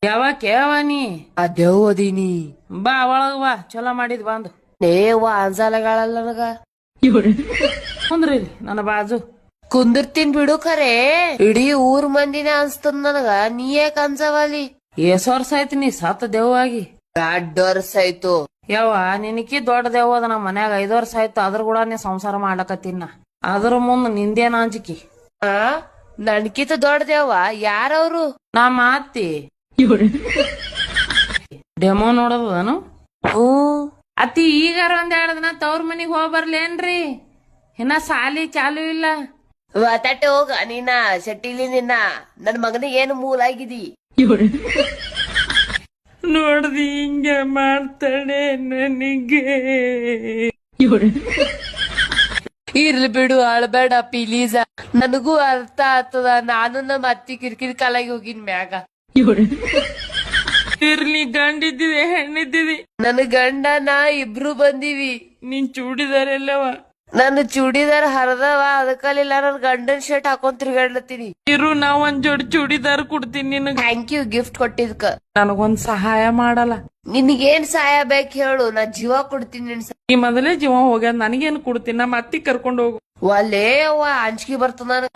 ಯಾವಾಗ ನೀ ಅದೇವ್ ಅದೀನಿ ಬಾ ಒಳಗ್ ಬಾ ಚಲೋ ಮಾಡಿದ್ ಬಂದು ನೇವ ಅನ್ಸಾಲಗಳಲ್ಲ ನನಗ ಕುಂದ್ರಿ ಇಲ್ಲಿ ನನ್ನ ಬಾಜು ಕುಂದಿರ್ತೀನ್ ಬಿಡು ಖರೆ ಇಡೀ ಊರ್ ಮಂದಿನ ಅನ್ಸ್ತದ ನನಗ ನೀ ಯಾಕ ಅನ್ಸವಲ್ಲಿ ಎಸ್ ವರ್ಷ ಆಯ್ತು ನೀ ಸತ್ತ ದೆವ್ವಾಗಿ 2 ವರ್ಷ ಆಯ್ತು. ಯವ್ವ ನಿನಕಿ ದೊಡ್ಡ ದೆವ್ವ ಅದ ನಮ್ಮ ಮನ್ಯಾಗ 5 ವರ್ಷ ಆಯ್ತು ಅದ್ರ ಕೂಡ ನೀ ಸಂಸಾರ ಮಾಡ್ಲಕತ್ತಿನ ಅದ್ರ ಮುಂದ್ ನಿಂದೇನ ಅಂಜಿಕಿ ಆ ನನ್ಕಿತ ದೊಡ್ಡದೇವ ಯಾರವ್ರು? ನಮ್ಮ ಅತ್ತಿ ಡೆಮೋ ನೋಡದನು ಹ್ಮ್ ಅತ್ತಿ ಈಗಾರ ಒಂದ್ 2 ದಿನ ತವ್ರ ಮನಿಗ್ ಹೋಗ್ ಬರ್ಲೇನ್ರಿ ಇನ್ನ ಸಾಲಿ ಚಾಲು ಇಲ್ಲ ತಟ್ಟೆ ಹೋಗ ನೀನ ಶೆಟ್ಟಿಲಿ ನಿನ್ನ ನನ್ ಮಗನಿಗೆ ಏನು ಮೂಲಾಗಿದಿ ನೋಡ್ದಿ ಹಿಂಗೆ ಮಾಡ್ತಾಳೆ ನನಗೆ ಇರ್ಲಿ ಬಿಡು ಅಳ್ಬೇಡ ಪ್ಲೀಸ್ ನನಗೂ ಅರ್ಥ ಆಗ್ತದ ನಾನು ನಮ್ಮ ಅತ್ತಿ ಕಿರ್ಕಿರಿ ಕಾಲಾಗಿ ಹೋಗಿನ್ ಮ್ಯಾಗ ಇರ್ಲಿ ಗಂಡಿದ್ದಿದೆ ಹೆಣ್ಣಿದ್ದಿದಿ ನನ್ ಗಂಡ ನಾ ಇಬ್ರು ಬಂದಿವಿ. ನಿನ್ ಚೂಡಿದಾರೆಲ್ಲವ ನನ್ನ ಚೂಡಿದಾರ್ ಹರದವ ಅದಕ್ಕಲ್ಲಿಲ್ಲ ನನ್ ಗಂಡನ್ ಶರ್ಟ್ ಹಾಕೊಂಡ್ ತಿರ್ಗಾಡ್ಲತ್ತೀನಿ. ಇರು ನಾ ಒಂದ್ ಜೋಡಿ ಚೂಡಿದಾರ್ ಕೊಡ್ತೀನಿ ನಿನಗ ಥ್ಯಾಂಕ್ ಯು ಗಿಫ್ಟ್ ಕೊಟ್ಟಿದ್ಕ. ನನಗೊಂದ್ ಸಹಾಯ ಮಾಡಲ್ಲ ನಿನಗೇನ್ ಸಹಾಯ ಬೇಕ್ ಹೇಳು ನಾ ಜೀವ ಕೊಡ್ತೀನಿ ನಿನ್ ಈ ಮೊದಲೇ ಜೀವ ಹೋಗ್ಯಾದ ನನಗೇನ್ ಕೊಡ್ತೀನಿ ನಮ್ಮ ಅತ್ತಿ ಕರ್ಕೊಂಡ್ ಹೋಗು ಒಲ್ಲೇ ಅವ್ವ ಅಂಜಿಕೆ ಬರ್ತದ ನನಗ.